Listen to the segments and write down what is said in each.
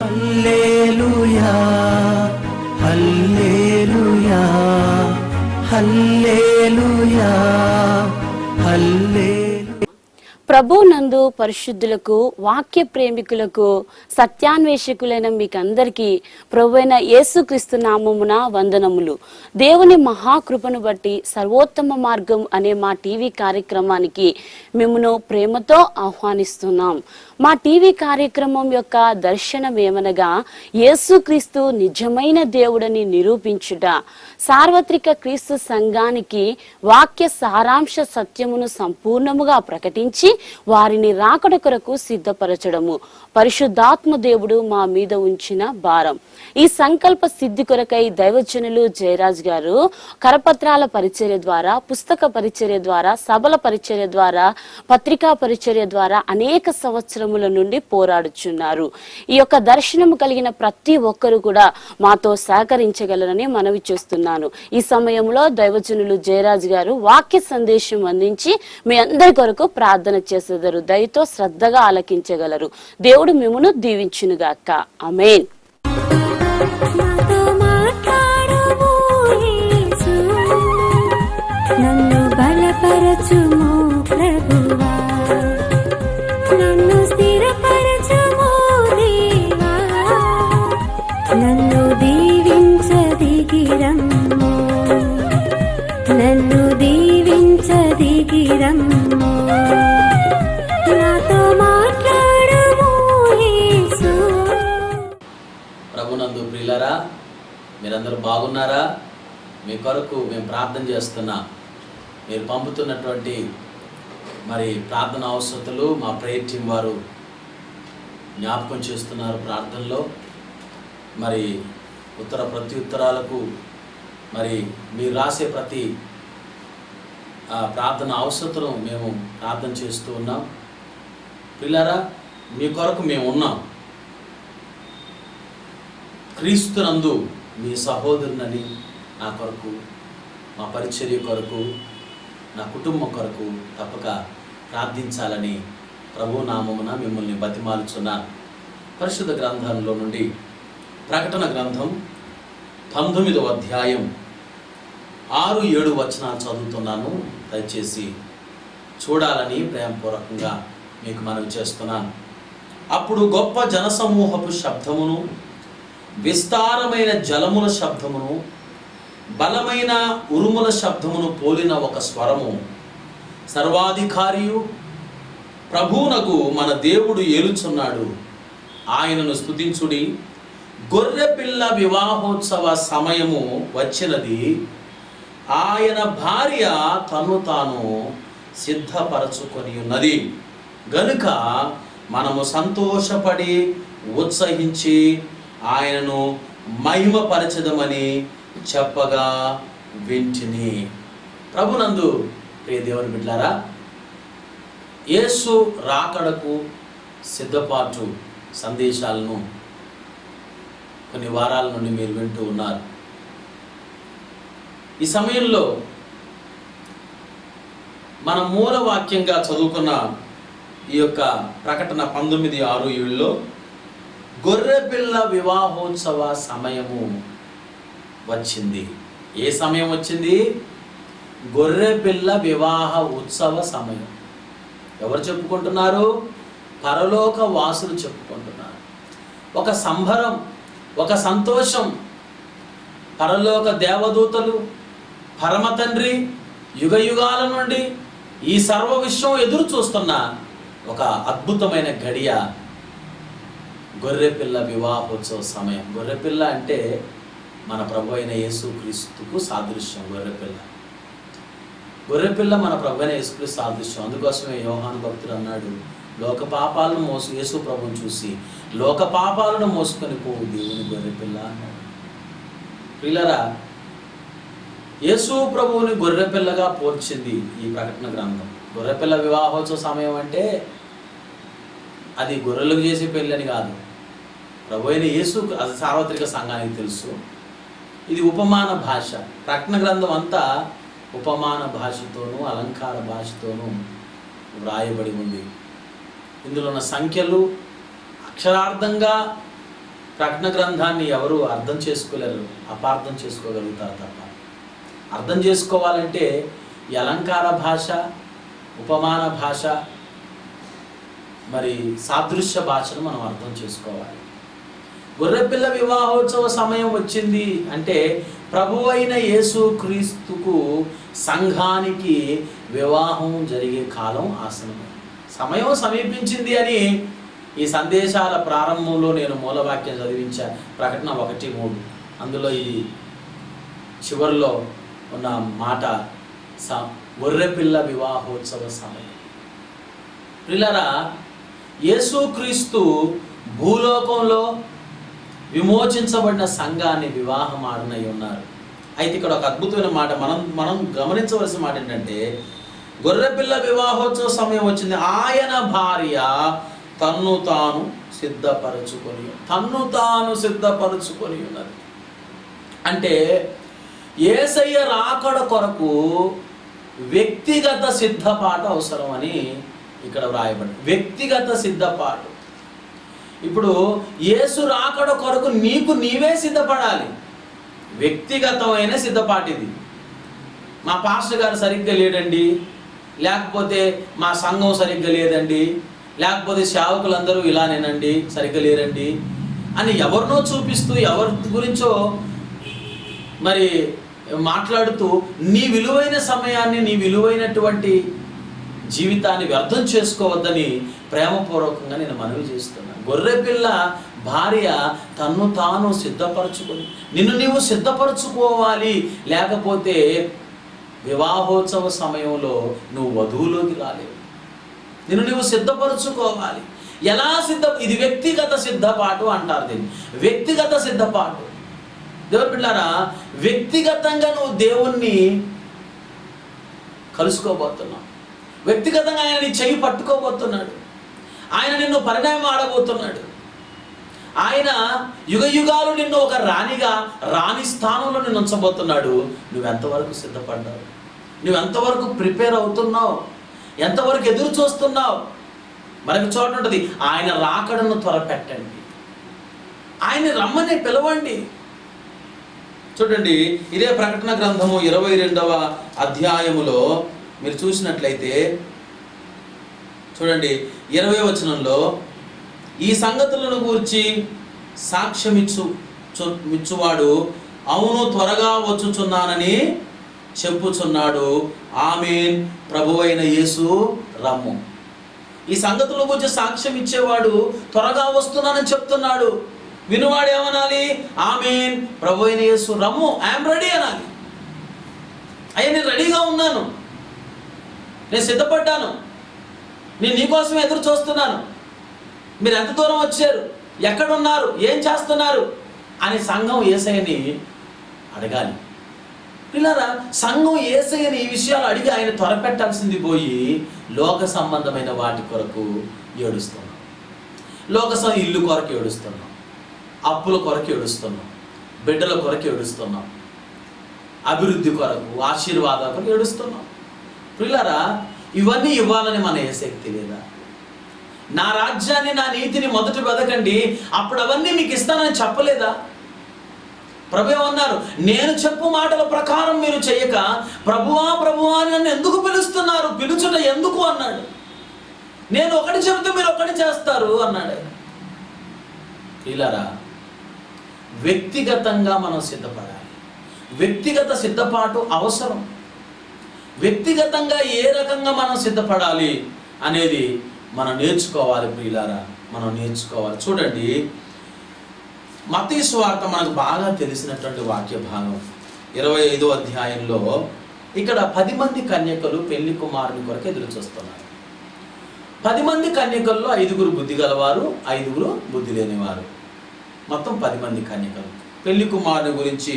హల్లెలూయా హల్లెలూయా హల్లెలూయా హల్లెలూయా. ప్రభునందు పరిశుద్ధులకు, వాక్య ప్రేమికులకు, సత్యాన్వేషకులైన మీకందరికీ ప్రభువైన యేసుక్రీస్తు నామమున వందనములు. దేవుని మహాకృపను బట్టి సర్వోత్తమ మార్గం అనే మా టీవీ కార్యక్రమానికి మిమ్మును ప్రేమతో ఆహ్వానిస్తున్నాం. మా టీవీ కార్యక్రమం యొక్క దర్శనం ఏమనగా, యేసుక్రీస్తు నిజమైన దేవుడని నిరూపించుట, సార్వత్రిక క్రీస్తు సంఘానికి వాక్య సారాంశ సత్యమును సంపూర్ణముగా ప్రకటించి వారిని రాకడ కొరకు సిద్ధపరచడము పరిశుద్ధాత్మ దేవుడు మా మీద ఉంచిన భారం. ఈ సంకల్ప సిద్ధి కొరకై దైవజనులు జయరాజ్ గారు కరపత్రాల పరిచర్య ద్వారా, పుస్తక పరిచర్య ద్వారా, సభల పరిచర్య ద్వారా, పత్రికా పరిచర్య ద్వారా అనేక సంవత్సరముల నుండి పోరాడుచున్నారు. ఈ యొక్క దర్శనము కలిగిన ప్రతి ఒక్కరు కూడా మాతో సహకరించగలరని మనవి చేస్తున్నాను. ఈ సమయంలో దైవజనులు జయరాజ్ గారు వాక్య సందేశం అందించి మీ అందరి కొరకు ప్రార్థన చేసేదారు. దయతో శ్రద్ధగా ఆలకించగలరు. దేవుడు మిమ్మును దీవించునుగాక. ఆమేన్. నన్ను బలపరచుము ప్రభువా, నన్ను స్థిరపరచుము దేవా, నన్ను దీవించదిగిరమ్ము, నన్ను దీవించదిగిరమ్ము, నాతో మాట్లాడుము యేసు. ప్రభునందు ప్రియులారా, మీరందరూ బాగున్నారా? మీ కొరకు మేము ప్రార్థన చేస్తున్నాం. మీరు పంపుతున్నటువంటి మరి ప్రార్థన అవసరతలు మా ప్రేయర్ టీం వారు జ్ఞాపకం చేస్తున్నారు. ప్రార్థనలో మరి ప్రతి ఉత్తరాలకు మరి మీరు రాసే ప్రతి ప్రార్థన అవసరతను మేము ప్రార్థన చేస్తూ ఉన్నాం. పిల్లరా, మీ కొరకు మేము ఉన్నాం. క్రీస్తునందు మీ సహోదరునని నా కొరకు, మా పరిచర్య కొరకు, నా కుటుంబం కొరకు తప్పక ప్రార్థించాలని ప్రభు నామమున మిమ్మల్ని బతిమాలుచున్నాను. పరిశుద్ధ గ్రంథంలో నుండి ప్రకటన గ్రంథం 19వ అధ్యాయం 6-7 వచనాలు చదువుతున్నాను. దయచేసి చూడాలని ప్రేమపూర్వకంగా మీకు మనవి చేస్తున్నాను. అప్పుడు గొప్ప జనసమూహపు శబ్దమును, విస్తారమైన జలముల శబ్దమును, బలమైన ఉరుముల శబ్దమును పోలిన ఒక స్వరము, సర్వాధికారియు ప్రభువునకు మన దేవుడు ఏలుచున్నాడు, ఆయనను స్తుతించుడి, గొర్రెపిల్ల వివాహోత్సవ సమయము వచ్చినది, ఆయన భార్య తను తాను సిద్ధపరచుకొని ఉన్నది గనుక మనము సంతోషపడి ఉత్సహించి ఆయనను మహిమపరచదమని చెప్పగా వింటిని. ప్రభునందు ప్రియ దేవుని బిడ్డలారా, యేసు రాకడకు సిద్ధపాటు సందేశాలను కొన్ని వారాల నుండి మీరు వింటూ ఉన్నారు. ఈ సమయంలో మన మూల వాక్యంగా చదువుకున్న ఈ యొక్క ప్రకటన 19:6-7లో గొర్రెపిల్ల వివాహోత్సవ సమయము వచ్చింది. ఏ సమయం వచ్చింది? గొర్రెపిల్ల వివాహ ఉత్సవ సమయం. ఎవరు చెప్పుకుంటున్నారు? పరలోక వాసులు చెప్పుకుంటున్నారు. ఒక సంబరం, ఒక సంతోషం. పరలోక దేవదూతలు, పరమ తండ్రి యుగ యుగాల నుండి ఈ సర్వ విశ్వం ఎదురు చూస్తున్న ఒక అద్భుతమైన గడియ గొర్రెపిల్ల వివాహోత్సవ సమయం. గొర్రెపిల్ల అంటే మన ప్రభు అయిన యేసుక్రీస్తుకు సాదృశ్యం. గొర్రెపిల్ల మన ప్రభు అయిన యేసుక్రీస్తు సాదృశ్యం. అందుకోసమే యోహాను భక్తుడు అన్నాడు, లోక పాపాలను యేసు ప్రభువుని చూసి లోక పాపాలను మోసుకొని పోవు దేవుని గొర్రెపిల్ల అన్నాడు. పిల్లరా, యేసు ప్రభువుని గొర్రెపిల్లగా పోల్చింది ఈ ప్రకటన గ్రంథం. గొర్రెపిల్ల వివాహోత్సవ సమయం అంటే అది గొర్రెలకు చేసే పెళ్ళి అని కాదు. ప్రభు అయిన యేసు, అది సార్వత్రిక సంఘానికి తెలుసు. ఇది ఉపమాన భాష. ప్రకటన గ్రంథం అంతా ఉపమాన భాషతోనూ అలంకార భాషతోనూ వ్రాయబడి ఉంది. ఇందులో ఉన్న సంఖ్యలు అక్షరార్థంగా ప్రకటన గ్రంథాన్ని ఎవరు అర్థం చేసుకోలేరు, అపార్థం చేసుకోగలుగుతారు తప్ప. అర్థం చేసుకోవాలంటే ఈ అలంకార భాష, ఉపమాన భాష, మరి సాదృశ్య భాషను మనం అర్థం చేసుకోవాలి. గొర్రెపిల్ల వివాహోత్సవ సమయం వచ్చింది అంటే ప్రభు అయిన యేసు క్రీస్తుకు సంఘానికి వివాహం జరిగే కాలం ఆసనమే, సమయం సమీపించింది అని ఈ సందేశాల ప్రారంభంలో నేను మూలవాక్యం చదివించా, ప్రకటన 1:3. అందులో ఇది చివరిలో ఉన్న మాట గొర్రెపిల్ల వివాహోత్సవ సమయం. పిల్లరా, యేసుక్రీస్తు భూలోకంలో విమోచించబడిన సంఘాన్ని వివాహం ఆడనై ఉన్నారు. అయితే ఇక్కడ ఒక అద్భుతమైన మాట మనం గమనించవలసిన మాట ఏంటంటే, గొర్రెపిల్ల వివాహోత్సవ సమయం వచ్చింది, ఆయన భార్య తన్ను తాను సిద్ధపరచుకొని ఉన్నది. అంటే యేసయ్య రాకడ కొరకు వ్యక్తిగత సిద్ధపాటు అవసరం అని ఇక్కడ వ్రాయబడింది. వ్యక్తిగత సిద్ధపాటు. ఇప్పుడు యేసు రాకడ కొరకు నీవే సిద్ధపడాలి. వ్యక్తిగతమైన సిద్ధపాటు ఇది. మా పాస్టర్ గారు సరిగ్గా లేడండి, లేకపోతే మా సంఘం సరిగ్గా లేదండి, లేకపోతే సేవకులందరూ ఇలానేనండి, సరిగ్గా లేరండి అని ఎవరినో చూపిస్తూ ఎవరి గురించో మరి మాట్లాడుతూ నీ విలువైన సమయాన్ని, నీ విలువైనటువంటి జీవితాన్ని వ్యర్థం చేసుకోవద్దని ప్రేమపూర్వకంగా నేను మనవి చేస్తున్నాను. గొర్రెపిల్ల భార్య తన్ను తాను సిద్ధపరచుకొని, నిన్ను నీవు సిద్ధపరచుకోవాలి, లేకపోతే వివాహోత్సవ సమయంలో నువ్వు వధువులోకి రాలేవు. నిన్ను నీవు సిద్ధపరచుకోవాలి. ఎలా ఇది వ్యక్తిగత సిద్ధపాటు అంటారు దీన్ని, వ్యక్తిగత సిద్ధపాటు. దేవుని బిడ్డలారా, వ్యక్తిగతంగా నువ్వు దేవుణ్ణి కలుసుకోబోతున్నావు. వ్యక్తిగతంగా ఆయన నీ చెయ్యి పట్టుకోబోతున్నాడు. ఆయన నిన్ను పరిణామం ఆడబోతున్నాడు. ఆయన యుగయుగాలు నిన్ను ఒక రాణి స్థానంలో నిన్ను ఉంచబోతున్నాడు. నువ్వెంతవరకు సిద్ధపడ్డావు? నువ్వెంతవరకు ప్రిపేర్ అవుతున్నావు? ఎంతవరకు ఎదురు చూస్తున్నావు? మరొక చోట ఉంటుంది, ఆయన రాకడను త్వరపెట్టండి, ఆయన రమ్మని పిలవండి. చూడండి, ఇదే ప్రకటన గ్రంథము 22వ అధ్యాయములో మీరు చూసినట్లయితే చూడండి 20వ వచనంలో, ఈ సంగతులను గూర్చి సాక్ష్యమిచ్చువాడు అవును త్వరగా వచ్చుచున్నానని చెప్పుచున్నాడు. ఆమేన్, ప్రభువైన యేసు రమ్ము. ఈ సంగతుల గురించి సాక్ష్యం ఇచ్చేవాడు త్వరగా వస్తున్నానని చెప్తున్నాడు. వినువాడు ఏమనాలి? ఆమేన్, ప్రభువైన యేసు రమ్ము, ఐఎమ్ రెడీ అనాలి. అయ్యా నేను రెడీగా ఉన్నాను, నేను సిద్ధపడ్డాను, నేను నీకోసం ఎదురు చూస్తున్నాను, మీరు ఎంత దూరం వచ్చారు, ఎక్కడున్నారు, ఏం చేస్తున్నారు అని సంఘం యేసయ్యని అడగాలి. పిల్లరా, సంఘం యేసయ్యని ఈ విషయాలు అడిగి ఆయన త్వరపెట్టాల్సింది పోయి లోక సంబంధమైన వాటి కొరకు ఏడుస్తున్నాం. ఇల్లు కొరకు ఏడుస్తున్నాం, అప్పుల కొరకు ఏడుస్తున్నాం, బిడ్డల కొరకు ఏడుస్తున్నాం, అభివృద్ధి కొరకు, ఆశీర్వాదాల కొరకు ఏడుస్తున్నాం. పిల్లరా, ఇవన్నీ ఇవ్వాలని మన యేసయ్యకి తెలియదా? నా రాజ్యాన్ని, నా నీతిని మొదట వెదకండి, అప్పుడు అవన్నీ మీకు ఇస్తానని చెప్పలేదా? ప్రభు ఏమన్నారు? నేను చెప్పు మాటల ప్రకారం మీరు చెయ్యక ప్రభువా ప్రభువా అని నన్ను ఎందుకు పిలుస్తున్నారు, పిలుచుట ఎందుకు అన్నాడు. నేను ఒకటి చెబితే మీరు ఒకటి చేస్తారు అన్నాడు ఆయన. పిల్లరా, వ్యక్తిగతంగా మనం సిద్ధపడాలి. వ్యక్తిగత సిద్ధపాటు అవసరం. వ్యక్తిగతంగా ఏ రకంగా మనం సిద్ధపడాలి అనేది మనం నేర్చుకోవాలి. ప్రియులారా, మనం నేర్చుకోవాలి. చూడండి, మత్తయి సువార్త మనకు బాగా తెలిసినటువంటి వాక్య భాగం 25వ అధ్యాయంలో ఇక్కడ 10 మంది కన్యకలు పెళ్లి కుమారుని కొరకు ఎదురు చూస్తున్నారు. 10 మంది కన్యకల్లో 5గురు బుద్ధి గలవారు, 5గురు బుద్ధి లేనివారు. మొత్తం 10 మంది కన్యకలు పెళ్లి కుమారుని గురించి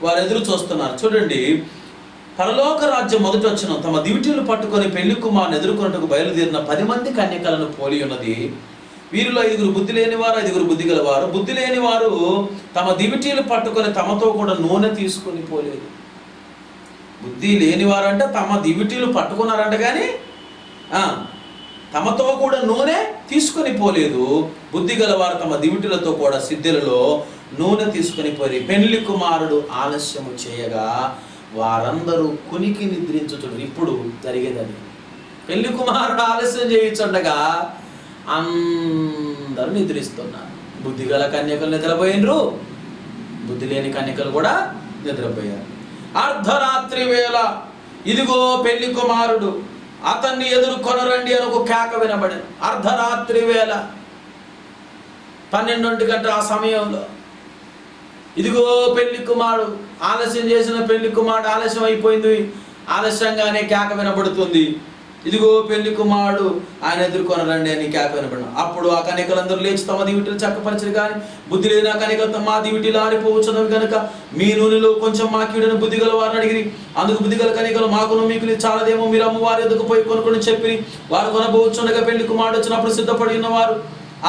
వారు ఎదురు చూస్తున్నారు. చూడండి, పరలోక రాజ్యం మొదటి వచ్చిన తమ దివిటీలు పట్టుకొని పెళ్లి కుమారుని ఎదుర్కొన్నట్టుకు బయలుదేరిన 10 మంది కన్యకలను పోలి ఉన్నది. వీరిలో 5గురు బుద్ధి లేనివారు, 5గురు బుద్ధి గలవారు. బుద్ధి లేనివారు తమ దివిటీలు పట్టుకొని తమతో కూడా నూనె తీసుకొని పోలేదు. బుద్ధి లేనివారు అంటే తమ దివిటీలు పట్టుకున్నారంట, కానీ తమతో కూడా నూనె తీసుకొని పోలేదు. బుద్ధి గలవారు తమ దివిటీలతో కూడా సిద్ధెలలో నూనె తీసుకొని పోయి పెళ్లి కుమారుడు ఆలస్యము చేయగా వారందరూ కునికి నిద్రించుచుండ్రు. ఇప్పుడు జరిగేది అది. పెళ్లి కుమారుడు ఆలస్యం చేయించుండగా అందరూ నిద్రిస్తున్నారు. బుద్ధి గల కన్యకలు నిద్రపోయినరు, బుద్ధి లేని కన్యకలు కూడా నిద్రపోయారు. అర్ధరాత్రి వేళ ఇదిగో పెళ్లి కుమారుడు, అతన్ని ఎదుర్కొనరండి అని ఒక కేక వినబడింది. అర్ధరాత్రి వేళ 12 గంటల ఆ సమయంలో ఇదిగో పెళ్లి కుమారుడు, ఆలస్యం చేసిన పెళ్లి కుమారుడు ఆలస్యం అయిపోయింది, ఆలస్యంగానే కేక వినబడుతుంది. ఇదిగో పెళ్లి కుమారుడు, ఆయన ఎదుర్కొనరండి అని కేక వినబడిన. అప్పుడు ఆ కన్యకలందరూ లేచి తమ దివిటీలు చక్కపరచరు కానీ బుద్ధి లేని ఆ కన్యకలతో మా దివిటీలు ఆరిపోవచ్చున్నవి కనుక మీ నూనెలో కొంచెం మాకిడని బుద్ధి గల వారిని అడిగిరి. అందుకు బుద్ధి గల కన్యకలు మాకును మీకు చాలదేమో, మీరు అమ్మవారి ఎదుగు పోయి కొనుక్కొని చెప్పి వారు కొనబోవచ్చుండగా పెళ్లి కుమారుడు వచ్చినప్పుడు సిద్ధపడి ఉన్నవారు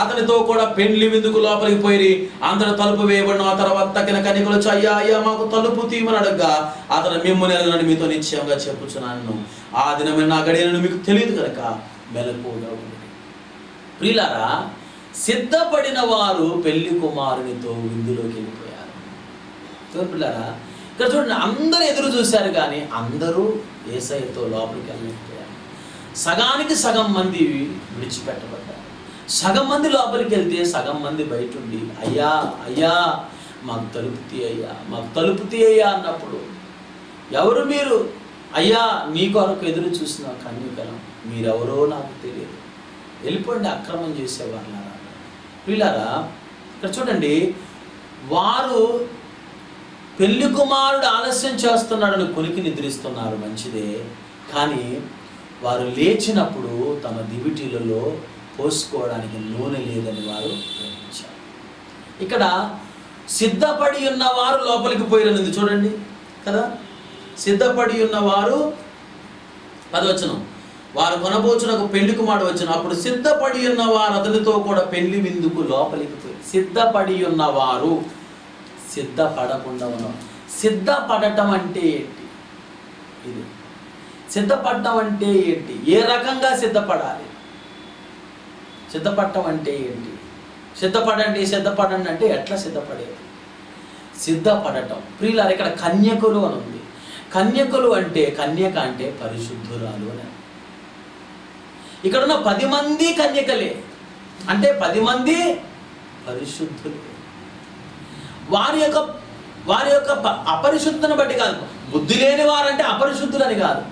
అతనితో కూడా పెండ్లి విందుకు లోపలికి పోయి అందరూ తలుపు వేయబడిన. ఆ తర్వాత తగిన కన్యకలు వచ్చి అయ్యా అయ్యా మాకు తలుపు తీయమని అడగగా అతను మిమ్మల్ని ఎరగనని మీతో నిశ్చయంగా చెప్పుచున్నాను, ఆ దినమైన నా గడియను మీకు తెలియదు కనుక మెలకువగా ఉండండి. ప్రియులారా, సిద్ధపడిన వారు పెళ్లి కుమారునితో విందులోకి వెళ్ళిపోయారు. పిల్లారా, ఇక్కడ చూడండి, అందరూ ఎదురు చూశారు కానీ అందరూ యేసయ్యతో లోపలికి వెళ్ళలేకపోయారు. సగానికి సగం మంది విడిచిపెట్టబడ్డారు. సగం మంది లోపలికి వెళ్తే సగం మంది బయట ఉండి అయ్యా అయ్యా మాకు తలుపుతీ అయ్యా, మాకు తలుపుతీ అయ్యా అన్నప్పుడు ఎవరు మీరు? అయ్యా నీ కొరకు ఎదురు చూసిన కన్యకలం, మీరెవరో నాకు తెలియదు, వెళ్ళిపోండి అక్రమం చేసేవాళ్ళారా. వీళ్ళారా, ఇక్కడ చూడండి, వారు పెళ్లి కుమారుడు ఆలస్యం చేస్తున్నాడని కొనికి నిద్రిస్తున్నారు, మంచిదే. కానీ వారు లేచినప్పుడు తమ దివిటీలలో పోసుకోవడానికి నూనె లేదని వారు గ్రహించారు. ఇక్కడ సిద్ధపడి ఉన్నవారు లోపలికి పోయినది చూడండి కదా. సిద్ధపడి ఉన్నవారు 10వ వచనం, వారు కొనబోచునకు పెళ్లి కుమారుడు వచ్చిన అప్పుడు సిద్ధపడి ఉన్నవారు అతనితో కూడా పెళ్లి విందుకు లోపలికి పోయి. సిద్ధపడి ఉన్నవారు, సిద్ధపడకుండా ఉన్నవారు. సిద్ధపడటం అంటే ఏంటి? ఇది సిద్ధపడటం అంటే ఏంటి? ఏ రకంగా సిద్ధపడాలి? సిద్ధపడటం అంటే ఏంటి? సిద్ధపడండి అంటే ఎట్లా సిద్ధపడేది? సిద్ధపడటం. ప్రియులారా, ఇక్కడ కన్యకులు అని ఉంది. కన్యకులు అంటే, కన్యక అంటే పరిశుద్ధురాలు అని. ఇక్కడ ఉన్న 10 మంది కన్యకలే, అంటే 10 మంది పరిశుద్ధులు. వారి యొక్క అపరిశుద్ధను బట్టి కాదు, బుద్ధి లేని వారంటే అపరిశుద్ధులని కాదు,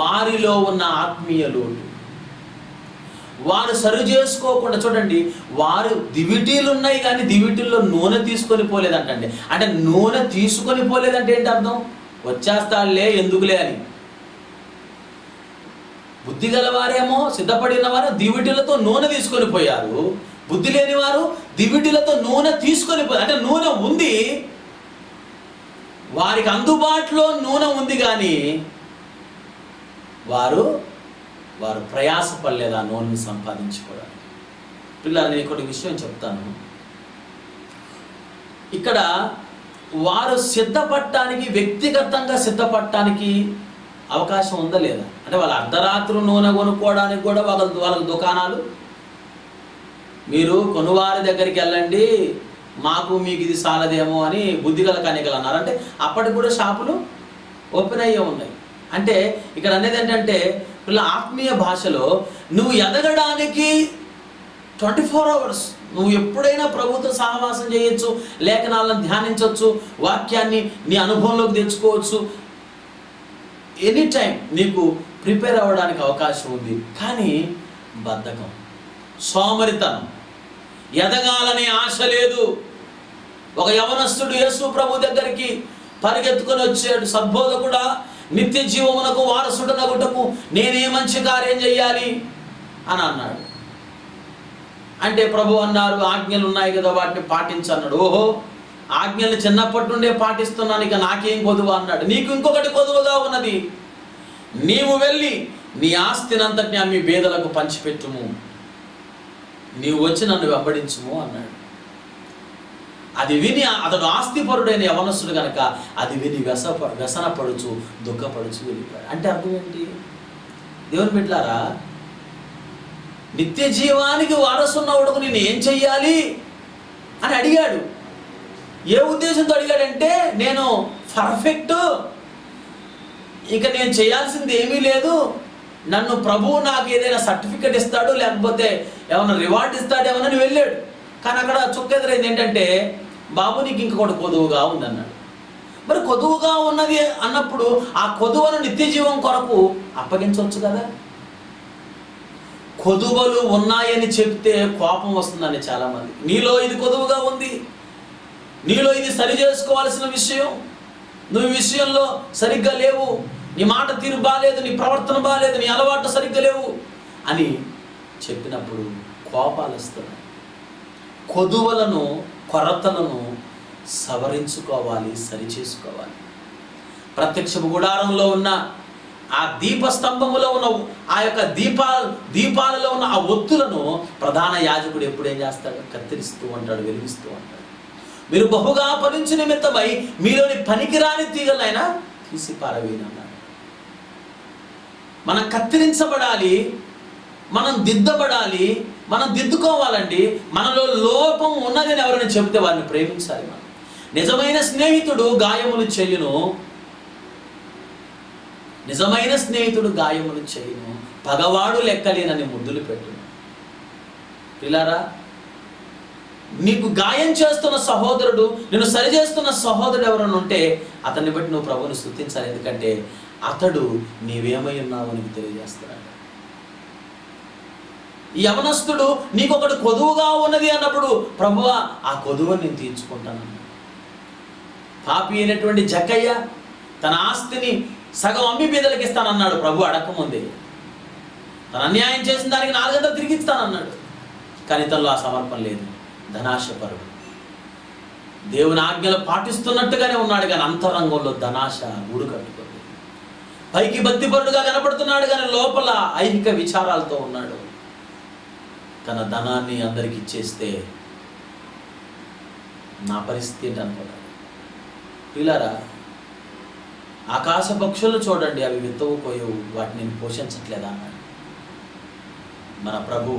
వారిలో ఉన్న ఆత్మీయ లోటు వారు సరి చేసుకోకుండా. చూడండి, వారు దివిటీలు ఉన్నాయి కానీ దివిటీల్లో నూనె తీసుకొని పోలేదంటండి. అంటే నూనె తీసుకొని పోలేదంటే ఏంటి అర్థం? వచ్చేస్తాడులే ఎందుకులే అని. బుద్ధి గలవారేమో, సిద్ధపడిన వారు దివిటీలతో నూనె తీసుకొని పోయారు. బుద్ధి లేని వారు దివిటీలతో నూనె తీసుకొని పోయారు. అంటే నూనె ఉంది, వారికి అందుబాటులో నూనె ఉంది కానీ వారు ప్రయాసపడలేదు ఆ నూనెని సంపాదించుకోవడానికి. పిల్లలు, నేను ఒకటి విషయం చెప్తాను. ఇక్కడ వారు సిద్ధపడటానికి, వ్యక్తిగతంగా సిద్ధపడటానికి అవకాశం ఉందా లేదా? అంటే వాళ్ళ అర్ధరాత్రి నూనె కొనుక్కోవడానికి కూడా వాళ్ళ దుకాణాలు, మీరు కొనువారి దగ్గరికి వెళ్ళండి, మీకు ఇది సాలదేమో అని బుద్ధిగల కన్యకలు అన్నారు. అంటే అప్పటికి కూడా షాపులు ఓపెన్ అయ్యే ఉన్నాయి. అంటే ఇక్కడ అనేది ఏంటంటే, పిల్ల ఆత్మీయ భాషలో నువ్వు ఎదగడానికి 24 hours నువ్వు ఎప్పుడైనా ప్రభుత్వ సహవాసం చేయొచ్చు, లేఖనాలను ధ్యానించవచ్చు, వాక్యాన్ని నీ అనుభవంలోకి తెచ్చుకోవచ్చు, ఎనీ టైం నీకు ప్రిపేర్ అవ్వడానికి అవకాశం ఉంది. కానీ బద్ధకం, సోమరితనం, ఎదగాలనే ఆశ లేదు. ఒక యవనస్తుడు యేసు ప్రభు దగ్గరికి పరిగెత్తుకొని వచ్చాడు, సద్బోధకుడా, నిత్య జీవమునకు వారసుడనగుటకు నేనే మంచి కార్యం చెయ్యాలి అని అన్నాడు. అంటే ప్రభు అన్నారు, ఆజ్ఞలు ఉన్నాయి కదా వాటిని పాటించన్నాడు. ఓహో, ఆజ్ఞలు చిన్నప్పటి నుండే పాటిస్తున్నాను, ఇక నాకేం కొదువ అన్నాడు. నీకు ఇంకొకటి కొదువగా ఉన్నది, నీవు వెళ్ళి నీ ఆస్తినంతటిని అమ్మి బేదలకు పంచిపెట్టుము, నీవు వచ్చి నన్ను వెంబడించుము అన్నాడు. అది విని అతడు ఆస్తిపరుడైన యవనస్తుడు కనుక అది విని వ్యసనపడుచు దుఃఖపడుచు వెళ్ళిపోయాడు. అంటే అర్థం ఏంటి? దేవుని బిడ్డలారా, నిత్య జీవానికి వారసున్నవాడుకు నేను ఏం చెయ్యాలి అని అడిగాడు. ఏ ఉద్దేశంతో అడిగాడంటే, నేను పర్ఫెక్ట్, ఇక నేను చేయాల్సింది ఏమీ లేదు, నన్ను ప్రభువు నాకు ఏదైనా సర్టిఫికెట్ ఇస్తాడు, లేకపోతే ఏమైనా రివార్డ్ ఇస్తాడేమోనని వెళ్ళాడు. కానీ అక్కడ చుక్కెదురైంది ఏంటంటే, బాబు నీకు ఇంకొకటి కొదువుగా ఉందన్నాడు. మరి కొదువుగా ఉన్నది అన్నప్పుడు ఆ కొదువను నిత్య జీవం కొరకు అప్పగించవచ్చు కదా. కొదువలు ఉన్నాయని చెప్తే కోపం వస్తుందని చాలామంది. నీలో ఇది కొదువుగా ఉంది, నీలో ఇది సరి చేసుకోవాల్సిన విషయం, నువ్వు ఈ విషయంలో సరిగ్గా లేవు, నీ మాట తీరు బాగాలేదు, నీ ప్రవర్తన బాగాలేదు, నీ అలవాటు సరిగ్గా లేవు అని చెప్పినప్పుడు కోపాలు వస్తున్నాయి. కొదువలను, కొరతలను సవరించుకోవాలి, సరి చేసుకోవాలి. ప్రత్యక్ష గుడారంలో ఉన్న ఆ దీపస్తంభములో ఉన్న ఆ యొక్క దీపాలలో ఉన్న ఆ ఒత్తులను ప్రధాన యాజకుడు ఎప్పుడేం చేస్తాడు? కత్తిరిస్తూ ఉంటాడు, వెలిగిస్తూ ఉంటాడు. మీరు బహుగా ఫలించు నిమిత్తమై మీలోని పనికిరాని తీగలైనా తీసి పారవేయనన్నాడు. మనం కత్తిరించబడాలి, మనం దిద్దబడాలి, మనం దిద్దుకోవాలండి. మనలో లోపం ఉన్నదని ఎవరైనా చెబితే వారిని ప్రేమించాలి. మనం నిజమైన స్నేహితుడు గాయములు చేయును, నిజమైన స్నేహితుడు గాయములు చేయును, పగవాడు లెక్కలేనని ముద్దులు పెట్టును. పిల్లారా, నీకు గాయం చేస్తున్న సహోదరుడు, నిన్ను సరిచేస్తున్న సహోదరుడు ఎవరైనా ఉంటే అతన్ని బట్టి నువ్వు ప్రభువుని స్తుతించాలి. ఎందుకంటే అతడు నీవేమై ఉన్నావు అని తెలియజేస్తున్నాడు. ఈ యవనస్తుడు నీకు ఒకటి కొదువుగా ఉన్నది అన్నప్పుడు, ప్రభువా ఆ కొదువుని నేను తీర్చుకుంటాను. పాపి అయినటువంటి జక్కయ్య తన ఆస్తిని సగం అమ్మి బీదలకు ఇస్తానన్నాడు. ప్రభు అడగకముందే తన అన్యాయం చేసిన దానికి 4 గంటలు తిరిగి ఇస్తానన్నాడు. కానీ తనలో ఆ సమర్పణ లేదు. ధనాశపరుడు, దేవుని ఆజ్ఞలు పాటిస్తున్నట్టుగానే ఉన్నాడు, కానీ అంతరంగంలో ధనాశ గూడు కట్టుకుంది. పైకి భక్తిపరుడుగా కనపడుతున్నాడు, కానీ లోపల ఐహిక విచారాలతో ఉన్నాడు. తన ధనాన్ని అందరికి ఇచ్చేస్తే నా పరిస్థితి ఏంటి అనుకున్నాడు. పిల్లారా, ఆకాశ పక్షులు చూడండి, అవి విత్తవు పోయవు, వాటిని నేను పోషించట్లేదా అన్నాడు. మన ప్రభు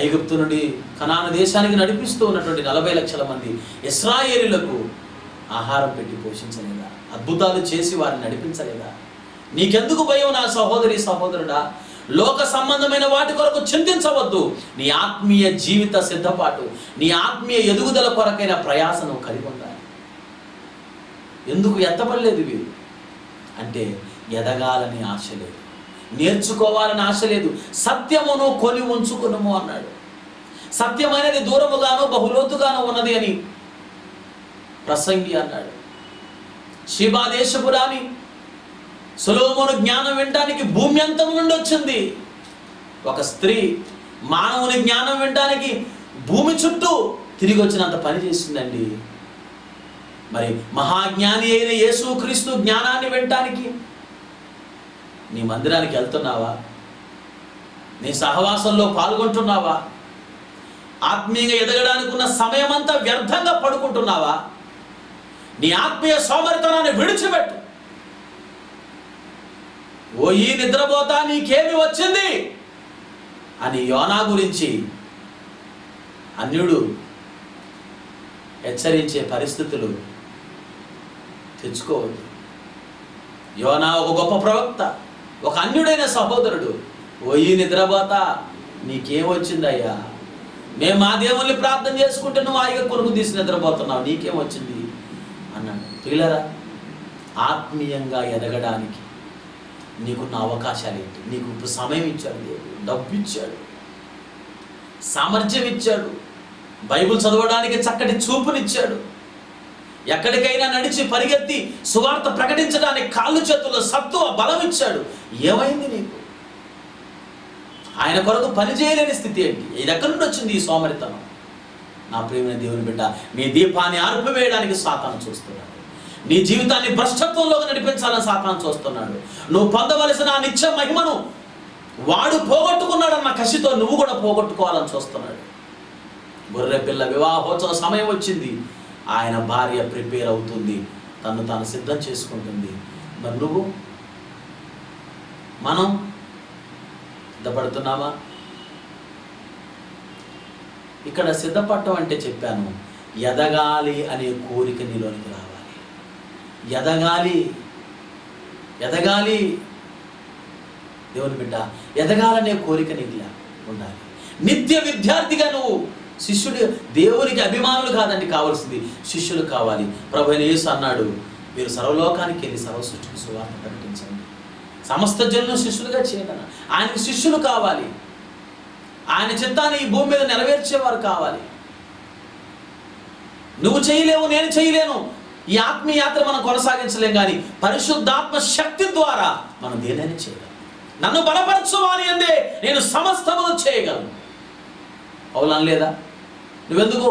ఐగుప్తు నుండి కనాను దేశానికి నడిపిస్తూ ఉన్నటువంటి 40 లక్షల మంది ఇశ్రాయేలీయులకు ఆహారం పెట్టి పోషించలేదా? అద్భుతాలు చేసి వారిని నడిపించలేదా? నీకెందుకు భయం నా సహోదరి సహోదరుడా? లోక సంబంధమైన వాటి కొరకు చింతించవద్దు. నీ ఆత్మీయ జీవిత సిద్ధపాటు, నీ ఆత్మీయ ఎదుగుదల కొరకైన ప్రయాసను కలిగి ఉండాలి. ఎందుకు ఎత్తపడలేదు వీరు అంటే, ఎదగాలని ఆశ లేదు, నేర్చుకోవాలని ఆశ లేదు. సత్యమును కొని ఉంచుకునుము అన్నాడు. సత్యమైనది దూరముగాను బహులోతుగాను ఉన్నది అని ప్రసంగి అన్నాడు. షిబా దేశపు రాణి సొలొమోను జ్ఞానం వినడానికి భూమి అంతం నుండి వచ్చింది. ఒక స్త్రీ మానవుని జ్ఞానం వినడానికి భూమి చుట్టూ తిరిగి వచ్చినంత పని చేసిందండి. మరి మహాజ్ఞాని అయిన యేసుక్రీస్తు జ్ఞానాన్ని వినటానికి నీ మందిరానికి వెళ్తున్నావా? నీ సహవాసంలో పాల్గొంటున్నావా? ఆత్మీయంగా ఎదగడానికి ఉన్న సమయం అంతా వ్యర్థంగా పడుకుంటున్నావా? నీ ఆత్మీయ సోమరితనాన్ని విడిచిపెట్టు. ఓ ఈ నిద్రపోతా నీకేమి వచ్చింది అని యోనా గురించి అన్యుడు హెచ్చరించే పరిస్థితులు తెచ్చుకోవద్దు. యోనా ఒక గొప్ప ప్రవక్త, ఒక అన్యుడైన సహోదరుడు. ఓ ఈ నిద్రపోతా నీకేమొచ్చిందయ్యా? మేము మా దేవుల్ని ప్రార్థన చేసుకుంటే నువ్వు హాయిగా కొనుక్కు తీసి నిద్రపోతున్నావు, నీకేమొచ్చింది అన్నాడు. పిల్లరా, ఆత్మీయంగా ఎదగడానికి నీకున్న అవకాశాలు ఏంటి? నీకు ఇప్పుడు సమయం ఇచ్చాడు దేవుడు, డబ్బు ఇచ్చాడు, సామర్థ్యం ఇచ్చాడు, బైబిల్ చదవడానికి చక్కటి చూపునిచ్చాడు, ఎక్కడికైనా నడిచి పరిగెత్తి సువార్త ప్రకటించడానికి కాళ్ళు చేతుల్లో సత్తువ బలం ఇచ్చాడు. ఏమైంది నీకు? ఆయన కొరకు పని చేయలేని స్థితి ఏంటి? ఇది ఎక్కడి నుండి వచ్చింది ఈ సోమరితనం? నా ప్రియమైన దేవుని బిడ్డ, నీ దీపాన్ని ఆర్పివేయడానికి సాతాను చూస్తున్నాడు. నీ జీవితాన్ని భ్రష్టత్వంలోకి నడిపించాలని సాతాను చూస్తున్నాడు. నువ్వు పొందవలసిన ఆ నిత్య మహిమను వాడు పోగొట్టుకున్నాడన్న కసితో నువ్వు కూడా పోగొట్టుకోవాలని చూస్తున్నాడు. గొర్రె పిల్ల వివాహోత్సవ సమయం వచ్చింది. ఆయన భార్య ప్రిపేర్ అవుతుంది, తను తాను సిద్ధం చేసుకుంటుంది. మరి మనం సిద్ధపడుతున్నామా? ఇక్కడ సిద్ధపడటం అంటే చెప్పాను, ఎదగాలి అనే కోరిక నీలోనికి రావాలి. ఎదగాలి, ఎదగాలి. దేవుని బిడ్డ, ఎదగాలనే కోరిక నీకు ఉండాలి. నిత్య విద్యార్థిగా నువ్వు శిష్యుడు, దేవునికి అభిమానులు కాదండి కావాల్సింది, శిష్యులు కావాలి. ప్రభువైన యేసు అన్నాడు, మీరు సర్వలోకానికి వెళ్ళి సర్వ సృష్టికి సువార్త ప్రకటించండి, సమస్త జనులను శిష్యులుగా చేయగలరు. ఆయనకు శిష్యులు కావాలి. ఆయన చిత్తాన్ని ఈ భూమి మీద నెరవేర్చేవారు కావాలి. నువ్వు చేయలేవు, నేను చేయలేను. ఈ ఆత్మీయ యాత్ర మనం కొనసాగించలేం, కానీ పరిశుద్ధాత్మ శక్తి ద్వారా మనం దేనైనా చేయగలం. నన్ను బలపరచువాలి అందే నేను సమస్తమును చేయగలను. అవునా లేదా? నువ్వెందుకు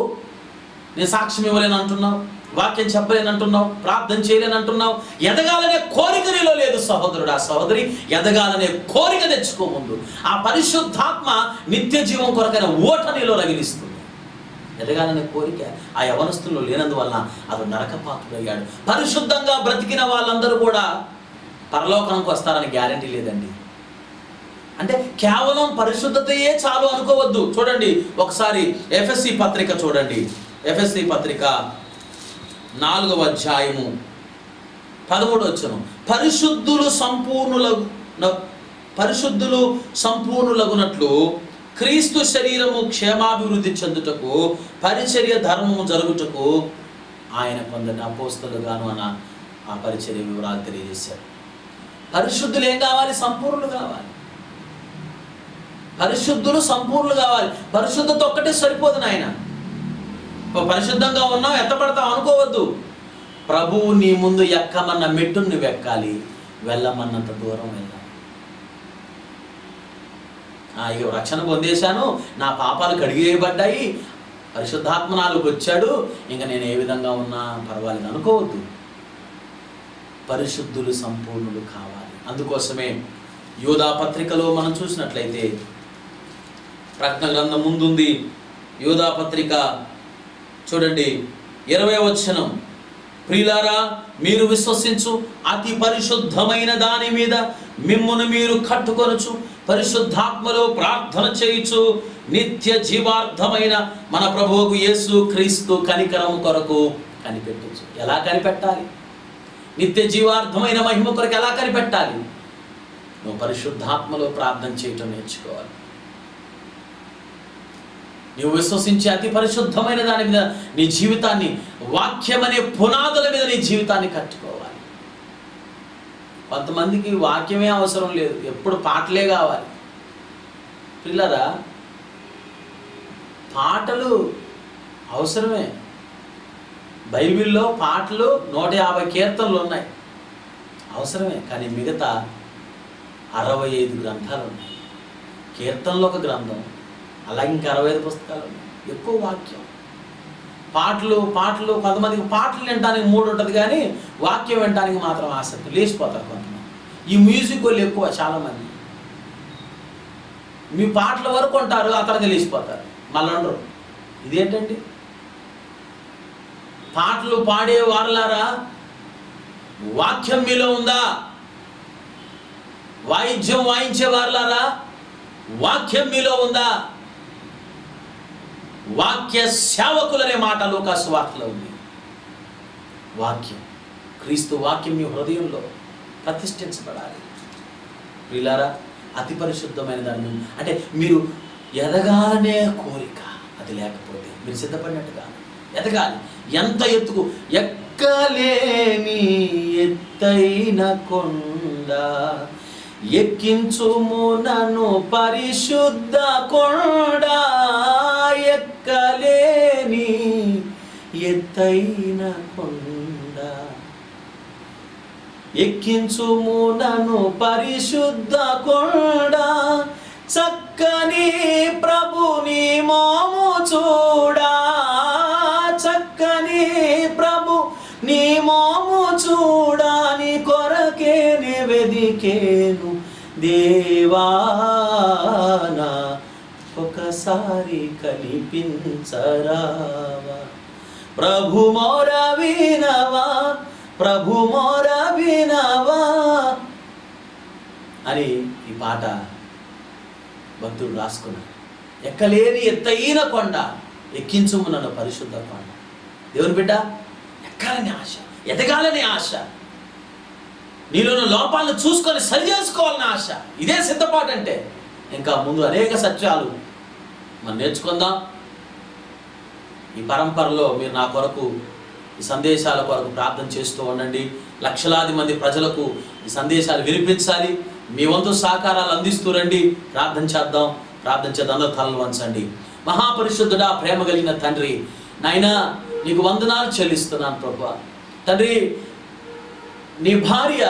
నేను సాక్ష్యం ఇవ్వలేను అంటున్నావు, వాక్యం చెప్పలేని అంటున్నావు, ప్రార్థన చేయలేని అంటున్నావు? ఎదగాలనే కోరిక నీలో లేదు సహోదరుడు, ఆ సహోదరి. ఎదగాలనే కోరిక తెచ్చుకో ముందు. ఆ పరిశుద్ధాత్మ నిత్య జీవం కొరకైన ఓట నీలో రగిలిస్తుంది. ఎదగాలనే కోరిక ఆ యవనస్తుల్లో లేనందువలన అతడు నరకపాత్రుడయ్యాడు. పరిశుద్ధంగా బ్రతికిన వాళ్ళందరూ కూడా పరలోకానికి వస్తారని గ్యారంటీ లేదండి. అంటే కేవలం పరిశుద్ధతయే చాలు అనుకోవద్దు. చూడండి ఒకసారి ఎఫెసీ పత్రిక చూడండి. ఎఫెసీ పత్రిక 4వ అధ్యాయము 13వ వచనం. పరిశుద్ధులు సంపూర్ణులగునట్లు క్రీస్తు శరీరము క్షేమాభివృద్ధి చెందుటకు పరిచర్య ధర్మము జరుగుటకు ఆయన కొందరిని అపోస్తలుగాను అన్న ఆ పరిచర్య వివరాలు తెలియజేశారు. పరిశుద్ధులు ఏం కావాలి? సంపూర్ణులు కావాలి. పరిశుద్ధులు సంపూర్ణులు కావాలి. పరిశుద్ధత ఒక్కటే సరిపోదు నాయన. పరిశుద్ధంగా ఉన్నావు, ఎత్తపడతావు అనుకోవద్దు. ప్రభువు నీ ముందు ఎక్కమన్న మెట్టును నువ్వు ఎక్కాలి, వెళ్ళమన్నంత దూరం వెళ్ళాలి. ఇక రక్షణ పొందేశాను, నా పాపాలు కడిగేయబడ్డాయి, పరిశుద్ధాత్మ నాలోకి వచ్చాడు, ఇంకా నేను ఏ విధంగా ఉన్నా పర్వాలేదు అనుకోవద్దు. పరిశుద్ధులు సంపూర్ణులు కావాలి. అందుకోసమే యోధా పత్రికలో మనం చూసినట్లయితే, ప్రకటన గ్రంథం ముందుంది యోధా పత్రిక చూడండి 20వ వచనం. ప్రియులారా, మీరు విశ్వసించు అతి పరిశుద్ధమైన దాని మీద మిమ్మును మీరు కట్టుకొనుచు పరిశుద్ధాత్మలో ప్రార్థన చేయుచు నిత్య జీవార్థమైన మన ప్రభువుకు యేసు క్రీస్తు కనికరము కొరకు కనిపెట్టచ్చు. ఎలా కనిపెట్టాలి? నిత్య జీవార్థమైన మహిమ కొరకు ఎలా కనిపెట్టాలి? నువ్వు పరిశుద్ధాత్మలో ప్రార్థన చేయటం నేర్చుకోవాలి. నువ్వు విశ్వసించే అతి పరిశుద్ధమైన దాని మీద నీ జీవితాన్ని, వాక్యం అనే పునాదుల మీద నీ జీవితాన్ని కట్టుకోవాలి. కొంతమందికి వాక్యమే అవసరం లేదు, ఎప్పుడు పాటలే కావాలి. పిల్లరా, పాటలు అవసరమే. బైబిల్లో పాటలు 150 కీర్తనలు ఉన్నాయి, అవసరమే. కానీ మిగతా 65 గ్రంథాలు ఉన్నాయి. కీర్తనలో ఒక గ్రంథం, అలాగే ఇంకా 65 పుస్తకాలు ఉన్నాయి. ఎక్కువ వాక్యం. పాటలు కొంతమందికి పాటలు వినడానికి మూడు ఉంటుంది, కానీ వాక్యం వినడానికి మాత్రం ఆసక్తి, లేచిపోతారు కొంతమంది. ఈ మ్యూజిక్ వాళ్ళు ఎక్కువ, చాలామంది మీ పాటల వరకు ఉంటారు, ఆ తర్వాత లేచిపోతారు, మళ్ళీ ఉండరు. ఇదేంటండి? పాటలు పాడే వారలారా, వాక్యం మీలో ఉందా? వాయిద్యం వాయించే వారలారా, వాక్యం మీలో ఉందా? వాక్య సేవకులనే మాట లూకా సువార్తలో ఉంది. వాక్యం, క్రీస్తు వాక్యం మీ హృదయంలో ప్రతిష్ఠించబడాలి. ప్రియులారా, అతి పరిశుద్ధమైన దాన్ని, అంటే మీరు ఎదగాలనే కోరిక అది లేకపోతే మీరు సిద్ధపడినట్టుగా ఎదగాలి. ఎంత ఎత్తుకు? ఎక్కలేని ఎత్తైన కొండ ఎక్కించుము నన్ను పరిశుద్ధ కొండ, ఎక్కలేని ఎత్తైన కొండ ఎక్కించుము నన్ను పరిశుద్ధ కొండ, చక్కని ప్రభుని మోము చూడా, చక్కని ప్రభు నీ మోము చూడా, నీ కొరకే వెదికేను దేవానా, ఒకసారి కనిపించరావా, ప్రభు మోర వినవా, ప్రభు మోర వినవా అని ఈ పాట భక్తుడు రాసుకున్నాడు. ఎక్కలేని ఎత్తైన కొండ ఎక్కించుము నన్ను పరిశుద్ధ కొండ. దేవుని బిడ్డ, ఎక్కాలని ఆశ, ఎదగాలని ఆశ, నీలోని లోపాలను చూసుకొని సరి చేసుకోవాలని ఆశ. ఇదే సిద్ధపాటు అంటే. ఇంకా ముందు అనేక సత్యాలు మనం నేర్చుకుందాం. ఈ పరంపరలో మీరు నా కొరకు, ఈ సందేశాల కొరకు ప్రార్థన చేస్తూ ఉండండి. లక్షలాది మంది ప్రజలకు ఈ సందేశాలు వినిపించాలి. మీ వంతు సహకారాలు అందిస్తూ రండి. ప్రార్థన చేద్దాం. అందరూ తలలు వంచండి. మహాపరిశుద్ధుడా, ప్రేమ కలిగిన తండ్రి, నాయనా నీకు వందనాలు చెల్లిస్తున్నాను ప్రభువా. తండ్రి, నీ భార్య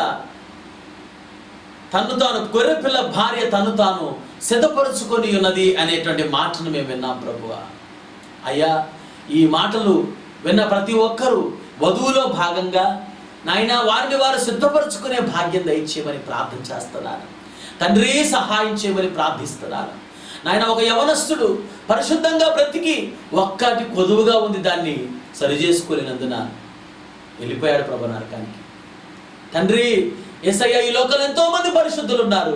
తన్ను తాను, గొర్రెపిల్ల భార్య తన్ను తాను సిద్ధపరుచుకొని ఉన్నది అనేటువంటి మాటను మేము విన్నాం ప్రభువా. అయ్యా, ఈ మాటలు విన్న ప్రతి ఒక్కరూ వధువులో భాగంగా నాయన వారిని వారు సిద్ధపరచుకునే భాగ్యం దయచేయమని ప్రార్థన చేస్తున్నాను తండ్రి. సహాయం చేయమని ప్రార్థిస్తున్నాను నాయన. ఒక యవనస్తుడు పరిశుద్ధంగా బ్రతికి ఒక్కటి కొదువుగా ఉంది, దాన్ని సరిచేసుకోలేనందున వెళ్ళిపోయాడు ప్రభు నరకానికి. తండ్రి, యేసయ్య, ఈ లోకంలో ఎంతో మంది పరిశుద్ధులు ఉన్నారు.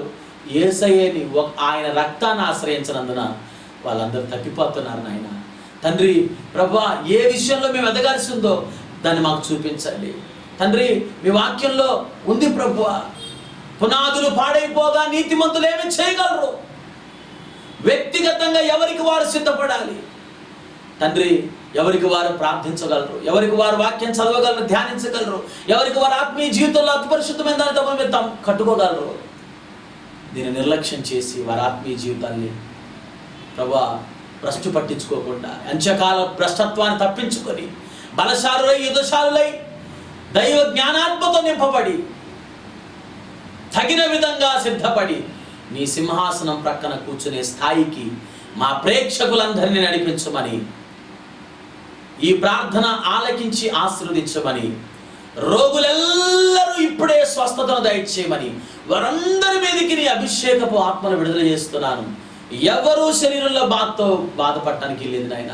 యేసయ్యని ఆయన రక్తాన్ని ఆశ్రయించినందున వాళ్ళందరూ తప్పిపోతున్నారు నాయన. తండ్రి ప్రభువా, ఏ విషయంలో మేము ఎదగాల్సి ఉందో దాన్ని మాకు చూపించండి తండ్రి. మీ వాక్యంలో ఉంది ప్రభువా, పునాదులు పాడైపోగా నీతిమంతులు ఏమి చేయగలరు? వ్యక్తిగతంగా ఎవరికి వారు సిద్ధపడాలి తండ్రి. ఎవరికి వారు ప్రార్థించగలరు, ఎవరికి వారు వాక్యం చదవగలరు, ధ్యానించగలరు, ఎవరికి వారు ఆత్మీయ జీవితంలో అతి పరిశుద్ధమైన దాని తమ మీద కట్టుకోగలరు. దీన్ని నిర్లక్ష్యం చేసి వారి ఆత్మీయ జీవితాన్ని ప్రభువా భ్రష్టు పట్టించుకోకుండా అంత్యకాల భ్రష్టత్వాన్ని తప్పించుకొని బలశాలులై, యుద్ధశాలులై, దైవ జ్ఞానాత్మతో నింపబడి తగిన విధంగా సిద్ధపడి నీ సింహాసనం ప్రక్కన కూర్చునే స్థాయికి మా ప్రేక్షకులందరినీ నడిపించమని, ఈ ప్రార్థన ఆలకించి ఆశీర్వదించమని, రోగులెల్లరూ ఇప్పుడే స్వస్థతను దయచేయమని, వారందరి మీదకి నీ అభిషేకపు ఆత్మను విడుదల చేస్తున్నాను. ఎవరు శరీరంలో బాధపడటానికి లేదు నాయన.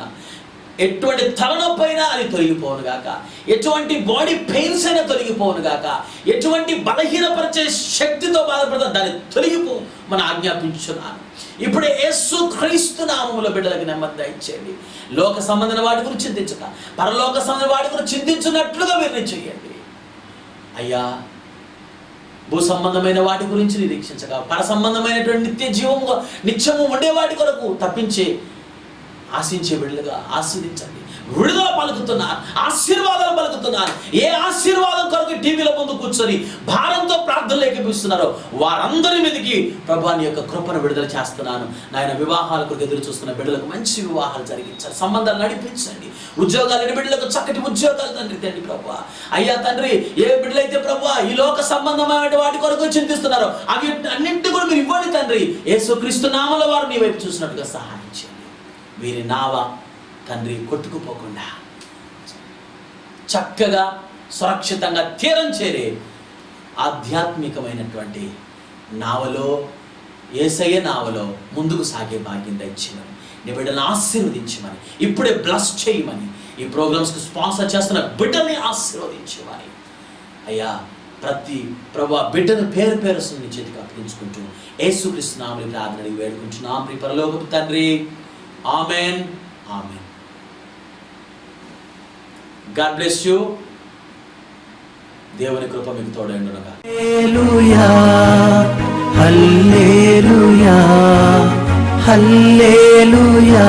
ఎటువంటి తలనొప్పి అయినా అది తొలగిపోను గాక, ఎటువంటి బాడీ పెయిన్స్ అయినా తొలగిపోను గాక, ఎటువంటి బలహీనపరిచే శక్తితో బాధపడతా దాన్ని తొలగిపో మన ఆజ్ఞాపించున్నాను. ఇప్పుడే యేసు క్రీస్తు నామములో బిడ్డలకు నెమ్మది దయచేయండి. లోక సంబంధమైన వాటి గురించి చింతించక, పరలోక సంబంధమైన వాటి గురించి చింతించినట్లుగా మీరు చేయండి అయ్యా. భూ సంబంధమైన వాటి గురించి నిరీక్షించక, పర సంబంధమైనటువంటి నిత్య జీవము నిత్యము ఉండే వాటి కొరకు తప్పించే ఆశించే బిడ్డలుగా ఆస్వాదించండి. విడుదల పలుకుతున్నారు, ఆశీర్వాదాలు పలుకుతున్నారు. ఏ ఆశీర్వాదం కొరకు టీవీల ముందు కూర్చొని భారంతో ప్రార్థనలు ఏకీపిస్తున్నారో వారందరి మీదకి ప్రభువాని యొక్క కృపను విడుదల చేస్తున్నాను నాయన. వివాహాల కొరకు ఎదురు చూస్తున్న బిడ్డలకు మంచి వివాహాలు జరిగించాలి, సంబంధాలు నడిపించండి. ఉద్యోగాలు లేని బిడ్డలకు చక్కటి ఉద్యోగాలు తండ్రి తండ్రి ప్రభువా. అయ్యా తండ్రి, ఏ బిడ్డలైతే ప్రభువా ఈ లోక సంబంధమైన వాటి కొరకు చింతిస్తున్నారో అవి అన్నింటి కూడా మీరు ఇవ్వండి తండ్రి. యేసుక్రీస్తు నామములో వారు నీ వైపు చూసినట్టుగా సహాయం చేయండి. వీరి నావ తండ్రి కొట్టుకుపోకుండా చక్కగా సురక్షితంగా తీరం చేరే ఆధ్యాత్మికమైనటువంటి నావలో, యేసయ్య నావలో ముందుకు సాగే భాగ్యం దయచేయమని, నీ బిడ్డలను ఆశీర్వదించమని, ఇప్పుడే బ్లెస్ చేయమని, ఈ ప్రోగ్రామ్స్కి స్పాన్సర్ చేస్తున్న బిడ్డల్ని ఆశీర్వదించమని అయ్యా. ప్రతి ప్రభు బిడ్డను పేరు పేరు నీ చేతికి అప్పగించుకుంటూ యేసుక్రీస్తు నామములో ప్రార్థన వేడుకుంటున్నాం ప్రియ పరలోకపు తండ్రి. Amen, amen. God bless you. దేవుని కృప మీకు తోడైండునుగా. హల్లెలూయా, హల్లెలూయా, హల్లెలూయా.